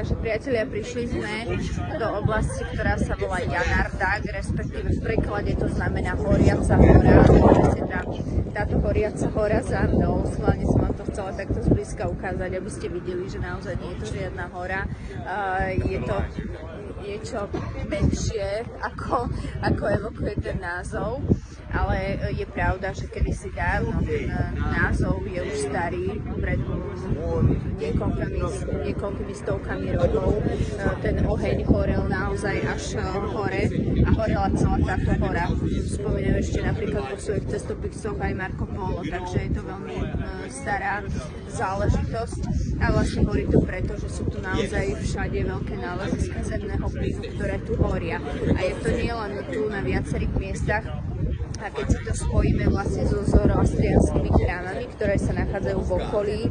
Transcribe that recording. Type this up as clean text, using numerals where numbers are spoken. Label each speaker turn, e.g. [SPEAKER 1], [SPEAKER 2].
[SPEAKER 1] Takže priatelia, prišli sme do oblasti, ktorá sa volá Janardag, respektíve v preklade to znamená horiaca hora. Táto horiaca hora za mnou, schválne som vám to chcela takto zblízka ukázať, aby ste videli, že naozaj nie je to žiadna hora. Je to niečo menšie, ako evokuje ten názov. Ale je pravda, že kedysi dávno ten názov je už starý, pred niekoľkými stovkami rokov. Ten oheň horel naozaj až hore a horela celá táto hora. Spomínam ešte napríklad po svojich cestopisoch aj Marco Polo, takže je to veľmi stará záležitosť. A vlastne horí to preto, že sú tu naozaj všade veľké náleziska zemného plynu, ktoré tu horia. A je to nielen tu na viacerých miestach. A keď si to spojíme vlastne so zoroastrianskými chrámami, ktoré sa nachádzajú v okolí,